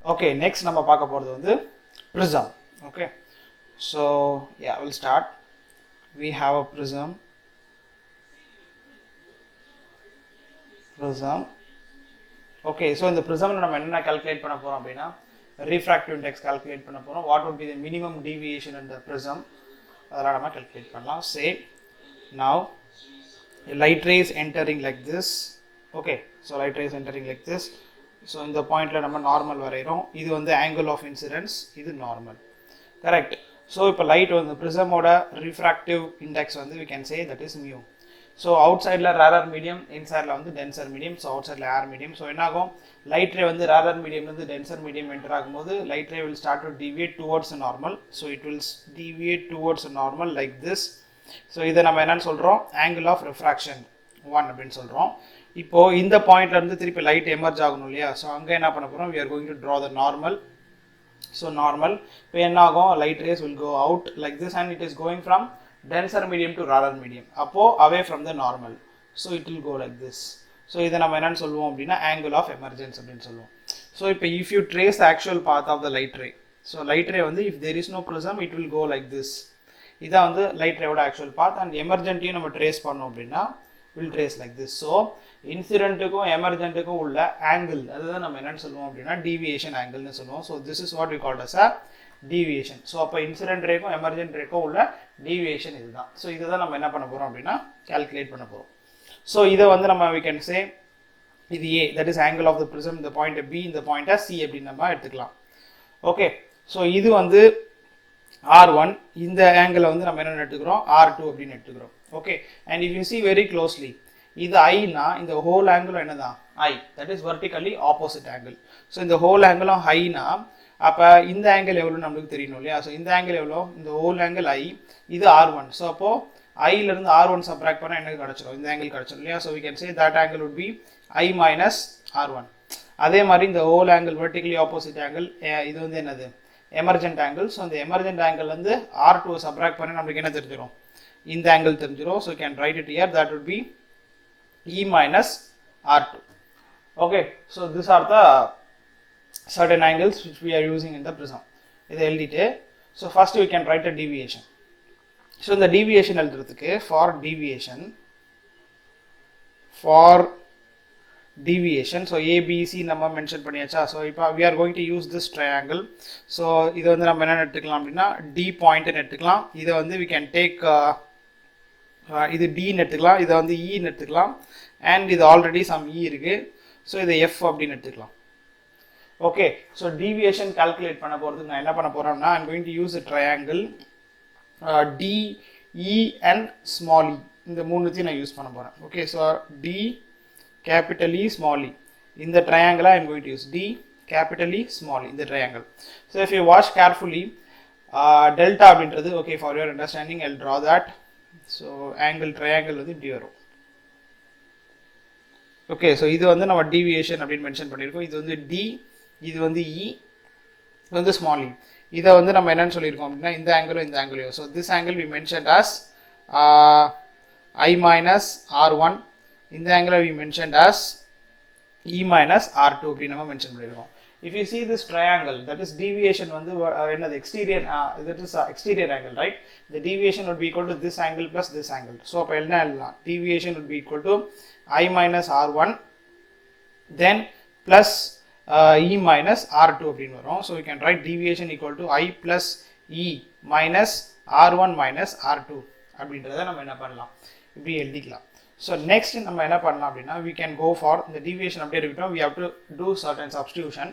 Okay, next நம்ம பார்க்க போறது வந்து prism. Okay, so yeah, we'll start. We have a prism. Okay, so இந்த prismல நம்ம என்ன calculate பண்ண போறோம் அப்படின்னா refractive index calculate பண்ண போறோம். What would be the minimum deviation in the prism? அதெல்லாம் நம்ம calculate பண்ணலாம். Say now light rays entering like this. Okay, so light rays entering like this. So இந்த பாயிண்ட்ல நம்ம நார்மல் வரைகிறோம். இது வந்து angle of incidence, இது நார்மல். Correct. So இப்போ லைட் வந்து prismோட refractive index வந்து we can say that is mu. So outsideல rarer medium, insideல வந்து denser medium. So outsideல air medium. So என்ன ஆகும், light ray வந்து rarer medium வந்து denser medium enter ஆகும்போது light ray will start to deviate towards the normal. So it will deviate towards the normal like this. So இதை நம்ம என்னன்னு சொல்றோம், angle of refraction 1 அப்படின்னு சொல்றோம். இப்போ இந்த பாயிண்ட்ல இருந்து திருப்பி லைட் எமர்ஜ் ஆகணும் இல்லையா, ஸோ அங்கே என்ன பண்ண போறோம், we are going to draw the normal. So normal, இப்போ என்ன ஆகும், light rays will go out like this and it is going from denser medium to rarer medium, அப்போ away from the normal, so it will go like this. So இதை நம்ம என்னன்னு சொல்லுவோம் அப்படின்னா angle of emergence அப்படின்னு சொல்லுவோம். So இப்போ if you trace the actual path of the light ray, so light ray வந்து if there is no prism it will go like this. இதான் வந்து light rayோட actual path and emergentையும் நம்ம trace பண்ணோம் அப்படின்னா will trace like this. So இன்சிடென்ட்டுக்கும் எமர்ஜென்ட்டுக்கும் உள்ள angle அதுதான் நம்ம என்னன்னு சொல்லுவோம் அப்படின்னா டீவியேஷன் ஆங்கிள்னு சொல்லுவோம். So this is what we called as a deviation. So அப்போ இன்சிடென்ட் ரேக்கும் எமர்ஜென்ட் ரேக்கும் உள்ள டீவியேஷன் இதுதான். ஸோ இதை தான் நம்ம என்ன பண்ண போகிறோம் அப்படின்னா கால்குலேட் பண்ண போகிறோம். ஸோ இதை வந்து நம்ம வி கேன் சே இது A, that is angle of the prism, இந்த பாயிண்ட் பி, இந்த பாயிண்ட்டை சி அப்படின்னு நம்ம எடுத்துக்கலாம். ஓகே, ஸோ இது வந்து R1, இந்த ஆங்கிளை வந்து நம்ம என்ன எடுத்துக்கிறோம், R2 அப்படின்னு எடுத்துக்கிறோம். Okay, and if you see very closely இது ஐனா இந்த ஹோல் ஆங்கிளும் என்னதான் I, that is vertically opposite angle. So இந்த ஹோல் ஆங்கிளும் ஹைனா அப்போ இந்த ஆங்கிள் எவ்வளோ நம்மளுக்கு தெரியணும் இல்லையா. ஸோ இந்த ஆங்கிள் எவ்வளோ, இந்த ஹோல் ஆங்கிள் ஐ, இது R1. ஸோ அப்போ ஐலேருந்து R1 சப்ராக்ட் பண்ணால் எனக்கு கிடச்சிடும், இந்த ஆங்கிள் கிடச்சிடும் இல்லையா. So we can say that angle would be I minus R1. அதே மாதிரி இந்த whole angle vertically opposite angle இது வந்து என்னது எமர்ஜென்ட் ஆங்கிள். ஸோ இந்த எமர்ஜென்ட் ஆங்கிள் வந்து R2 சப்ராக்ட் பண்ணி நம்மளுக்கு என்ன தெரிஞ்சிடும், இந்த ஆங்கிள் தெரிஞ்சிடும். So can write it here, that would be E minus R2. Okay, so these are the certain angles which we are using in the prism. இதை எழுதிட்டு, so first we can write a deviation. So இந்த deviation எழுதுறதுக்கு for deviation, so A, B, C நம்ம mention பண்ணியாச்சா. So இப்போ we are going to use this triangle. So இதை வந்து நம்ம என்ன எடுத்துக்கலாம் அப்படின்னா D பாயிண்ட்னு எடுத்துக்கலாம். இதை வந்து we can take இது டின்னு எடுத்துக்கலாம், இதை வந்து இன்னு எடுத்துக்கலாம், அண்ட் இது ஆல்ரெடி சம் இ இருக்கு, ஸோ இதை எஃப் அப்படின்னு எடுத்துக்கலாம். ஓகே, ஸோ டீவியேஷன் கால்குலேட் பண்ண போகிறதுக்கு நான் என்ன பண்ண போகிறேன்னா I'm going to use a triangle D, E and small E, இந்த மூணுத்தையும் நான் யூஸ் பண்ண போகிறேன். Okay, so D capital E small E, இந்த ட்ரையாங்கிளை I'm going to use D capital E small E, இந்த triangle. So if you watch carefully delta அப்படின்றது, okay for your understanding I will draw that. So angle triangle வந்து இப்படி வரும். Okay, so இது வந்து நம்ம டீவியேஷன் அப்படின்னு மென்ஷன் பண்ணியிருக்கோம். இது வந்து டி, இது வந்து இ, இது வந்து ஸ்மால் இ. இதை வந்து நம்ம என்னன்னு சொல்லியிருக்கோம் அப்படின்னா இந்த ஆங்கிளும் இந்த ஆங்கிளையும். So this angle we mentioned as I minus R1, இந்த ஆங்கிளை we mentioned as E minus R2 அப்படின்னு நம்ம மென்ஷன் பண்ணியிருக்கோம். If you see this triangle, that is deviation வந்து என்னது exterior, that is exterior angle, right? The deviation would be equal to this angle plus this angle. So அப்போ என்ன எழுதலாம், deviation would be equal to I minus R1 then plus E minus R2 அப்படின்னு வரும். So we can write deviation equal to I plus E minus R1 minus R2 அப்படின்றத நம்ம என்ன பண்ணலாம், இப்படி எழுதிக்கலாம். So next நம்ம என்ன பண்ணலாம் அப்படின்னா we can go for the deviation அப்படியே இருக்கட்டும், we have to do certain substitution,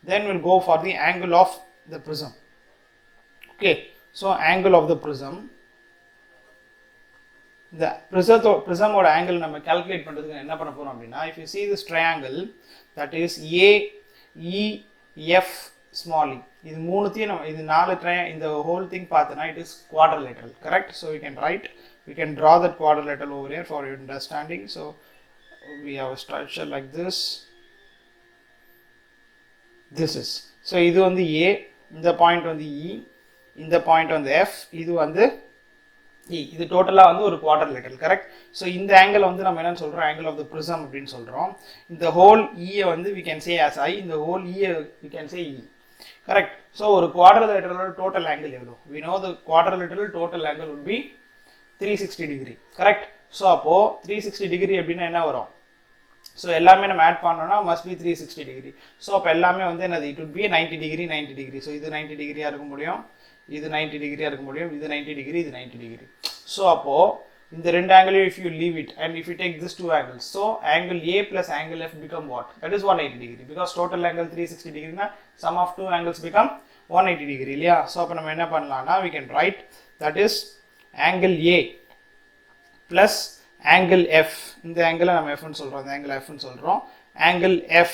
then we'll go for the angle of the prism. Okay, so angle of the prism, the prism ஓட angle நம்ம calculate பண்றதுக்கு என்ன பண்ண போறோம் அப்படின்னா if you see this triangle, that is A, E, F, small e, இது மூணுத்தையும் நம்ம இது நாலு இந்த whole thing பார்த்தனா it is quadrilateral, correct? So we can draw that quadrilateral over here for your understanding. So we have a structure like this is, so இது வந்து A, இந்த பாயிண்ட் வந்து E, இந்த பாயிண்ட் வந்து F, இது வந்து இது டோட்டலா வந்து ஒரு குவாட்ரிலேட்டரல் கரெக்ட். ஸோ இந்த ஆங்கிள் வந்து நம்ம என்னன்னு சொல்றோம், ஆங்கிள் ஆஃப் த ப்ரிசம் அப்படின்னு சொல்றோம். இந்த ஹோல் ஈயை வந்து we can say as I, இந்த ஹோல் ஈயை we can say E, correct. So ஒரு குவாட்ரிலேட்டரலோட டோட்டல் ஆங்கிள் எவ்வளோ, we know the quadrilateral total angle would be 360 degree correct. So அப்போ 360 டிகிரி அப்படின்னா என்ன வரும், ஸோ எல்லாமே நம்ம ஆட் பண்ணோம்னா must be 360 டிகிரி. ஸோ அப்போ எல்லாமே வந்து என்னது, it would be 90 degree 90 degree. So இது 90 டிகிரியா இருக்க முடியும், இது 90 டிகிரியா இருக்க முடியும், இது 90 டிகிரி, இது 90 டிகிரி. ஸோ அப்போ இந்த ரெண்டு ஆங்கிளையும் if you leave it and if you take this two angles, so angle A plus angle F become what, that is 180 degree because total angle 360 degree na sum of two angles become 180 degree இல்லையா. So அப்போ நம்ம என்ன பண்ணலாம்னா we can write that is angle A plus angle F, இந்த ஆங்கிளை நம்ம F ன்னு சொல்றோம், இந்த ஆங்கிள் F ன்னு சொல்றோம், angle F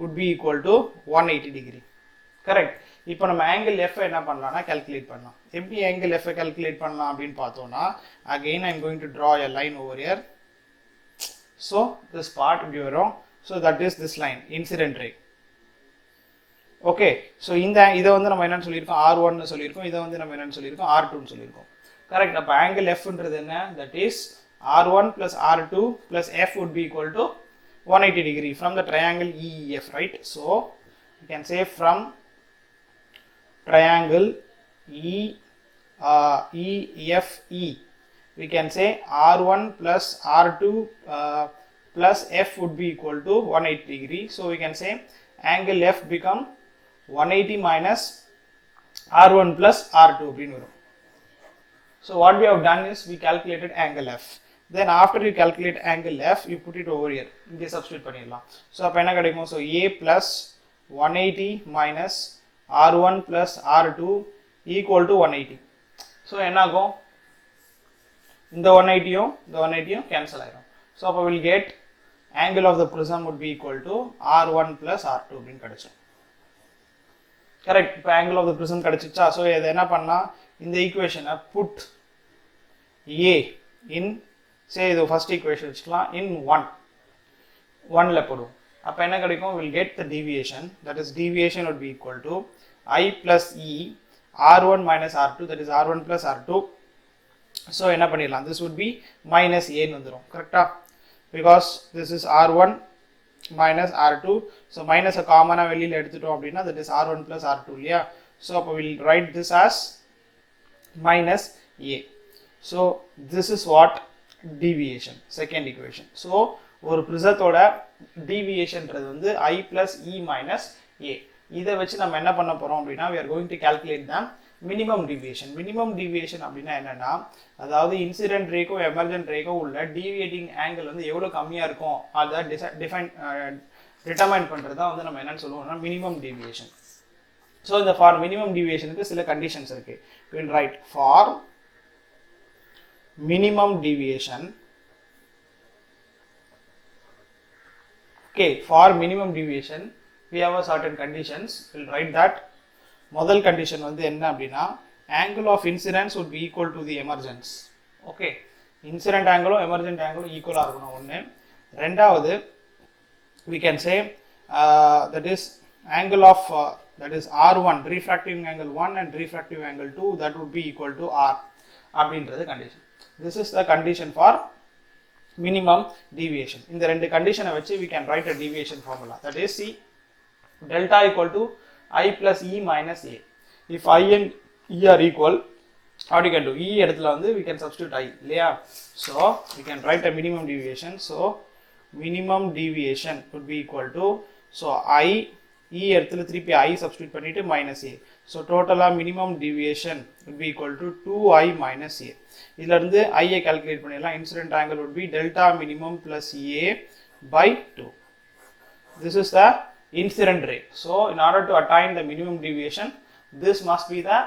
would be equal to 180 degree correct. இப்போ நம்ம ஆங்கிள் F என்ன பண்ணலாம்னா கால்குலேட் பண்ணலாம். எப்படி ஆங்கிள் F கால்குலேட் பண்ணலாம் அப்படின்னு பார்த்தோம்னா, again I am going to draw a line over here. So this part இப்படி வரும். So that is this line, incident ray. Okay. So இதை வந்து நம்ம என்னன்னு சொல்லியிருக்கோம், R1 சொல்லியிருக்கோம், இதை வந்து நம்ம என்னன்னு சொல்லியிருக்கோம், R2 சொல்லியிருக்கோம் கரெக்ட். அப்போ ஆங்கிள் Fன்றது என்ன, that is R1 plus R2 plus F would be equal to 180 degree from the triangle EEF, right? So you can say from triangle EEFE, we can say R1 plus R2 plus F would be equal to 180 degree. So we can say angle F become 180 minus R1 plus R2 அப்படின்னு வரும். So what we have done is we calculated angle F. Then after you calculate angle F, you put it over here. இங்கே substitute பண்ணிடலாம். So அப்போ என்ன கிடைக்கும், so A plus 180 minus R1 plus R2 equal to 180. So என்ன ஆகும், இந்த 180யும் cancel ஆயிரும். So அப்போ we'll get angle of the prism would be equal to R1 plus R2 அப்படின்னு கிடைச்சோம் கரெக்ட். இப்போ angle of the prism கிடைச்சிச்சா. ஸோ இதை என்ன பண்ணா, இந்த ஈக்குவேஷனை put A in, say இது ஃபர்ஸ்ட் ஈக்குவேஷன் வச்சுக்கலாம், in 1ல போடுவோம். அப்போ என்ன கிடைக்கும், will get the deviation, that is deviation would be equal to I plus E R1 minus R2, that is R1 plus R2. So என்ன பண்ணிடலாம், this would be minus A ன்னு வந்துடும் கரெக்டா, because this is R1 minus R2. so minus a common வெளியில எடுத்துட்டோம் அப்படின்னா that is R1 plus R2 இல்லையா. so அப்போ we'll write this as minus A. so this is what deviation, second equation. so ஒரு ப்ரிசத்தோட deviationன்றது வந்து I plus E minus A. இதை வச்சு நம்ம என்ன பண்ண போறோம் அப்படின்னா, we are going to calculate the minimum deviation. minimum deviation அப்படின்னா என்னன்னா, அதாவது இன்சிடென்ட் ரேக்கோ எமர்ஜென்ட் ரேக்கோ உள்ள டீவியேட்டிங் ஆங்கிள் வந்து எவ்வளவு கம்மியா இருக்கும் அதை டிட்டர்மைன் பண்றதா வந்து நம்ம என்னன்னு சொல்லுவோம்னா மினிமம் டீவியேஷன். ஸோ இந்த ஃபார் மினிமம் டீவியேஷனுக்கு சில கண்டிஷன்ஸ் இருக்கு. we will write for minimum deviation. okay, for minimum deviation we have a certain conditions. we'll write that முதல் கண்டிஷன் வந்து என்ன அப்படின்னா, angle of incidence would be equal to the emergence. Okay, incident ஆங்கிளும் emergent ஆங்கிளும் ஈக்குவலாக இருக்கணும் ஒன்று. ரெண்டாவது we can say that is angle of that is R1, refractive angle 1 and refractive angle 2, that would be equal to R அப்படின்றது condition. this is the condition for minimum deviation. இந்த ரெண்டு கண்டிஷனை வச்சு we can write a deviation formula, that is C delta equal to I plus E minus A. if I and E are equal, what you can do, E இடத்துல வந்து we can substitute I இல்லையா. so we can write a minimum deviation. so minimum deviation would be equal to, so I E இடத்துல திருப்பி I substitute பண்ணிட்டு minus A. so total minimum deviation would be equal to 2I minus A. இதுல இருந்து I calculate பண்ணிடலாம். incident angle would be delta minimum plus A by 2. this is the incident ray. so in order to attain the minimum deviation, this must be the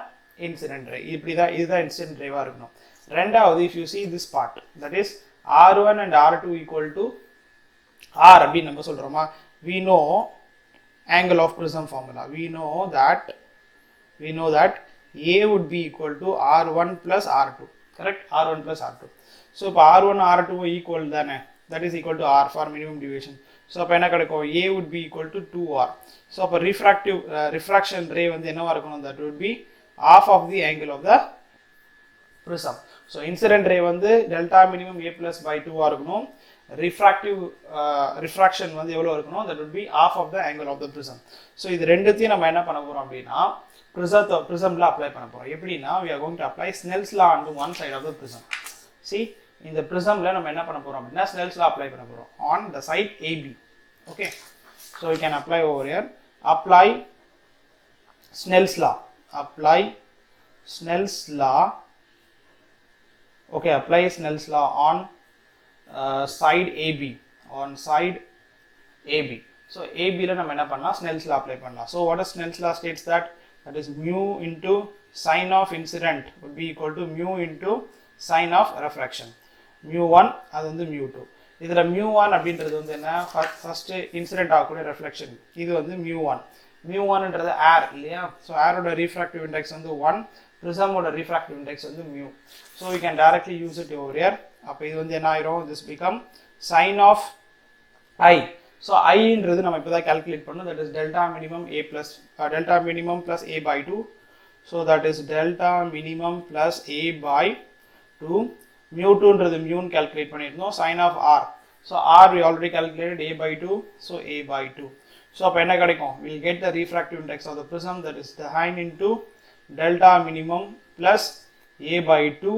incident ray. இதுதான் incident ray வா இருக்கணும். ரெண்டாவது, if you see this part, that is R1 and R2 equal to R அப்படின்னு நம்ம சொல்றோமா, we know angle of prism formula. we know that A would be equal to R1 plus R2, correct, R1 plus R2. so இப்போ R1 R2 equal தானே, that is equal to R for minimum deviation. so அப்போ என்ன கிடைக்கும், A would be equal to 2R. so அப்போ refraction ray வந்து என்னவா இருக்கணும், that would be half of the angle of the prism. So incident ray வந்து delta minimum a plus by 2 ஆ இருக்கணும். Refraction வந்து எவ்வளவு இருக்கணும்? That would be half of the angle of the prism. So இது ரெண்டுத்தையும் நம்ம என்ன பண்ண போறோம் அப்படின்னா prismல apply பண்ண போறோம். எப்படின்னா we are going to apply Snell's law on one side of the prism. See, இந்த prismல நம்ம என்ன பண்ண போறோம் அப்படின்னா Snell's law apply பண்ண போறோம் on the side AB. Okay, so we can apply over here. Apply Snell's law. Apply Snell's law. Okay, apply Snell's law on side AB. On side AB. So AB la நம்ம என்ன பண்ணலாம்? Snell's law apply பண்ணலாம். So what does Snell's law states that is mu into sine of incident would be equal to mu into sine of refraction. Mu 1 அது வந்து mu 2. இதுல mu 1 அப்படின்றது வந்து என்ன? First incident ஆகக்கூடிய reflection. இது வந்து mu 1. Mu 1 ன்றது air இல்லையா? So air ஓட refractive index வந்து 1. Prism ஓட refractive index வந்து mu. So we can directly use it over here. அப்ப இது வந்து என்ன ஆயிரும்? This become sine of I. So I ன்றது நம்ம இப்போதான் calculate பண்ணோம். That is delta minimum plus a by 2. So that is delta minimum plus a by 2. Mu 2 ன்றது mu ன்னு calculate பண்ணிருந்தோம். Sine of r. So r we already calculated a by 2. So a by 2. So அப்ப என்ன கிடைக்கும்? We'll get the refractive index of the prism, that is the sine into delta minimum plus a by 2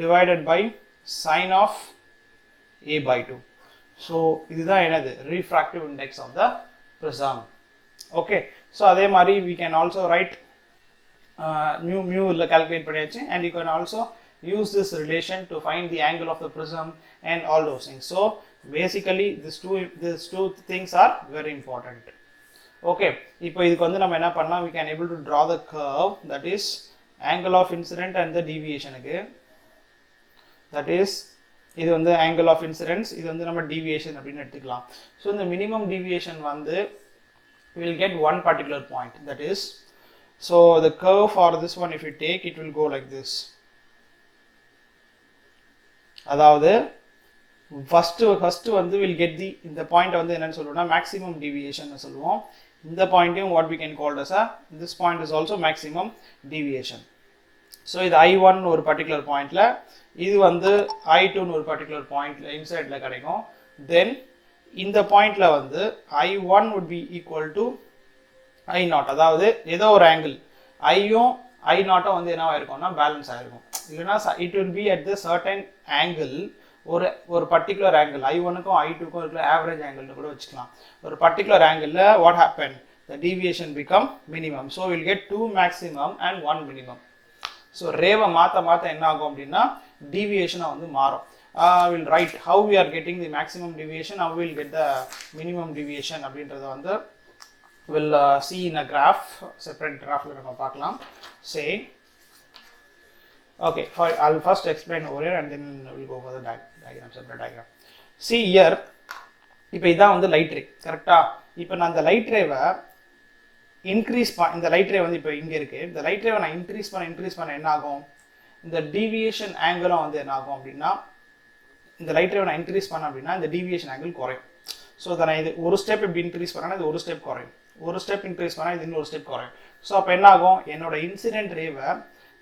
divided by sine of a by 2. So இதுதான் என்னது? Refractive index of the prism. Okay, so அதே மாதிரி we can also write mu ல calculate பண்ணியாச்சு, and you can also use this relation to find the angle of the prism and all those things. So basically these two things are very important. Okay, இப்போ இதுக்கு வந்து நம்ம என்ன பண்ணலாம்? We can able to draw the curve, that is angle of incident and the deviation க்கு. That is இது வந்து angle of incidence, இது வந்து நம்ம deviation அப்படினு எடுத்துக்கலாம். So இந்த minimum deviation வந்து we will get one particular point, that is, so the curve for this one if you take, it will go like this. அதாவது first வந்து we'll get the இந்த point வந்து என்னன்னு சொல்லுவோம்னா maximum deviation னு சொல்லுவோம். இந்த பாயிண்டையும் what we can call as a, this point is also maximum deviation. So இது I1 ஒரு particular pointல, இது வந்து I2 ஒரு particular pointல insideல கிடைக்கும். Then இந்த பாயிண்ட்ல வந்து I1 would be equal to I0. அதாவது ஏதோ ஒரு angle I-யும் I0 வந்து என்னவா இருக்கும்னா பேலன்ஸ் ஆயிருக்கும். இல்லனா it will be at the certain angle, ஒரு particular angle I1க்கும் I2க்கும் இருக்கிற average angle னு கூட வச்சுக்கலாம். ஒரு particular angle ல what happened? The deviation become minimum. So we'll get two maximum and one minimum. So Reva மாத்த என்ன ஆகும் அப்படின்னா deviation வந்து மாறும். We'll write how we are getting the maximum deviation, how we will get the minimum deviation அப்படின்றத வந்து we'll see in a graph, separate graphல நம்ம பார்க்கலாம். Say, okay, I'll first explain over here and then we'll go for the diagram, separate diagram. See here, இப்போ இதான் வந்து light ரே, கரெக்டா? இப்போ நான் அந்த லைட் ரேவை இன்க்ரீஸ் இந்த லைட் ரே வந்து இப்போ இங்கே இருக்கு, இந்த லைட் ரேவை நான் இன்க்ரீஸ் பண்ண என்ன ஆகும்? இந்த டீவியேஷன் ஆங்கிளும் வந்து என்ன ஆகும் அப்படின்னா, இந்த லைட் ரேவை நான் இன்க்ரீஸ் பண்ண அப்படின்னா இந்த டீவியேஷன் ஆங்கிள் குறையும். ஸோ அதை நான் இது ஒரு ஸ்டெப் இப்படி இன்க்ரீஸ் பண்ணால் இது ஒரு ஸ்டெப் குறையும், ஒரு ஸ்டெப் இன்க்ரீஸ் பண்ணால் இது இன்னொரு ஸ்டெப் குறையும். ஸோ அப்போ என்ன ஆகும்? என்னோட இன்சிடென்ட் ரேவை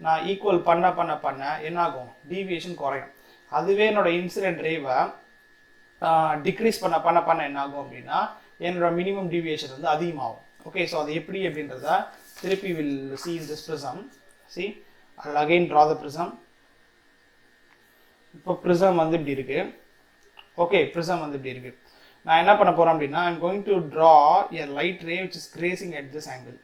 நான் ஈக்குவல் பண்ண என்ன ஆகும்? டீவியேஷன் குறையும். அதுவே என்னோட இன்சிடென்ட் ரேவை டிக்ரீஸ் பண்ண என்ன ஆகும் அப்படின்னா என்னோட மினிமம் டீவியேஷன் வந்து அதிகமாகும். ஓகே, ஸோ அது எப்படி அப்படின்றத திருப்பி will see in this prism. See, I'll again draw the prism. இப்போ prism வந்து இப்படி இருக்கு. ஓகே, prism வந்து இப்படி இருக்கு. நான் என்ன பண்ண போறேன் அப்படின்னா I'm going to draw a light ray which is grazing at this angle.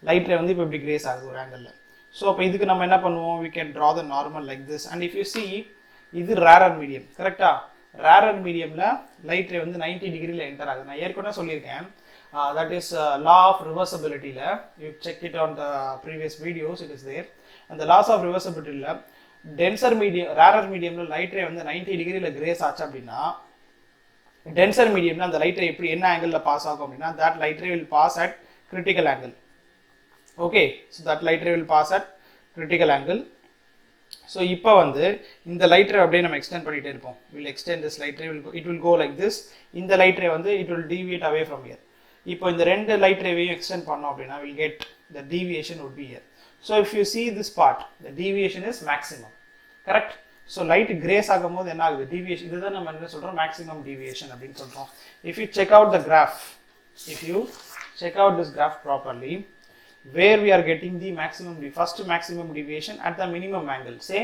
Light ray வந்து இப்போ இப்படி கிரேஸ் ஆகுது ஒரு ஆங்கிளில். ஸோ அப்போ இதுக்கு நம்ம என்ன பண்ணுவோம்? We can draw the normal like this. And if you see, இது rarer medium, கரெக்டா? rarer mediumல லைட் ரே வந்து 90 டிகிரியில் என்டர் ஆகுது. நான் ஏற்கனவே சொல்லியிருக்கேன், that is law of reversibilityல, you check it on the previous videos, it is there. And the laws of reversibilityல denser medium, rarer mediumல லைட் ரே வந்து 90 டிகிரியில் கிரேஸ் ஆச்சு அப்படின்னா denser mediumல அந்த லைட் ரே எப்படி என்ன ஆங்கிளில் பாஸ் ஆகும் அப்படின்னா that light ray will pass at critical angle. Okay, so that light ray will pass at critical angle. So இப்போ வந்து இந்த லைட் ரே அப்படியே நம்ம எக்ஸ்டெண்ட் பண்ணிட்டே இருப்போம். We'll extend this light ray, it will go like this. இந்த light ray வந்து it will deviate away from here. இப்போ இந்த ரெண்டு லைட் ரேவையும் எக்ஸ்டெண்ட் பண்ணோம் அப்படின்னா we'll get the deviation would be here. So if you see this part, the deviation is maximum. Correct? So light grace ஆகும்போது என்ன ஆகுது? Deviation. இதுதான் நம்ம என்ன சொல்றோம்? Maximum deviation அப்படின்னு சொல்றோம். If you check out the graph, if you check out this graph properly, where we are getting the first maximum deviation at the minimum angle. Say,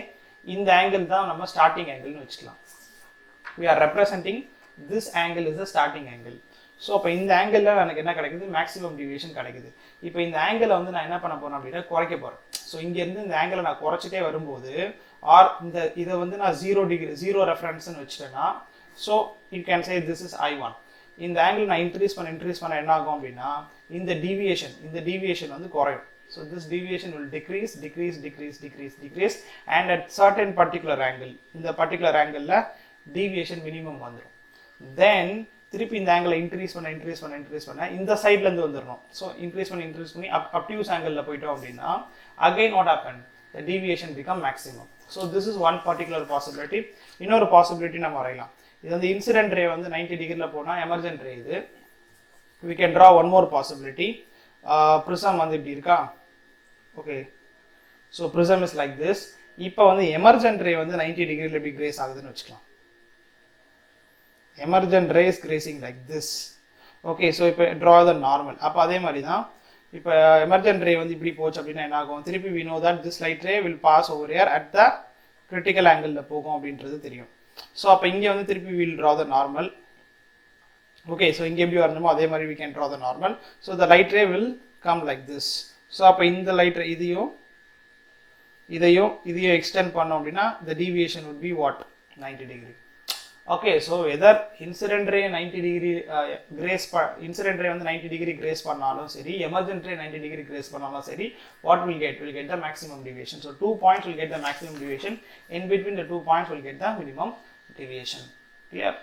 இந்த angle தான் நம்ம starting angle னு வச்சுக்கலாம். We are representing this angle is the starting angle. So அப்போ இந்த ஆங்கிளில் எனக்கு என்ன கிடைக்குது? மேக்ஸிமம் டிவியேஷன் கிடைக்குது. இப்போ இந்த ஆங்கிளை வந்து நான் என்ன பண்ண போறேன் அப்படின்னா குறைக்க போறேன். ஸோ இங்கேருந்து இந்த ஆங்கிளை நான் குறைச்சிட்டே வரும்போது ஆர் இதை வந்து நான் 0 டிகிரி 0 ரெஃபரன்ஸ்னு வச்சுட்டேன்னா, so you can say this is I1. இந்த ஆங்கிள் நான் இன்க்ரீஸ் பண்ண என்ன ஆகும் அப்படின்னா இந்த டிவியேஷன் வந்து குறையும். So this deviation will decrease and at certain particular angle, இந்த பர்டிகுலர் ஆங்கிளில் டிவியேஷன் மினிமம் வந்துடும். தென் திருப்பி இந்த ஆங்கிளை இன்க்ரீஸ் பண்ண இந்த சைட்ல இருந்து வந்துடணும். ஸோ இன்க்ரீஸ் பண்ணி அப்டியூஸ் ஆங்கிளில் போயிட்டோம் அப்படின்னா again what happen? the deviation become maximum. So this is one particular possibility. இன்னொரு பாசிபிலிட்டி நம்ம வரையலாம். இது வந்து இன்சிடென்ட் ரே வந்து 90 டிகிரியில் போனால் எமர்ஜென்ட் ரே இது. we can draw one more possibility. prism வந்து இப்படி இருக்கா? Okay, so prism is like this. இப்போ வந்து எமர்ஜென்ட் ரே வந்து 90 டிகிரியில் எப்படி கிரேஸ் ஆகுதுன்னு வச்சுக்கலாம். emergent ray is gracing like this. Okay, so இப்போ draw the normal. அப்போ அதே மாதிரி தான் இப்போ எமர்ஜென்ட் ரே வந்து இப்படி போச்சு அப்படின்னா என்ன ஆகும்? திருப்பி we know that this light ray will pass over here at the critical angle போகும் அப்படின்றது தெரியும். ஸோ அப்போ இங்கே வந்து திருப்பி we'll draw the normal. Okay, so இங்கே எப்படி வரணுமோ அதே மாதிரி we can draw the normal. So the light ray will come like this. So அப்போ இந்த light ray இதையும் எக்ஸ்டெண்ட் பண்ணோம் அப்படின்னா the deviation would be what? 90 degree. Okay, so whether incident ray 90 degree grace incident ray வந்து 90 degree grace பண்ணாலும் சரி, emergent ray 90 degree grace பண்ணாலும் சரி, what we'll get the maximum deviation. So 2 points will get the maximum deviation. In between the 2 points will get the minimum deviation. Clear?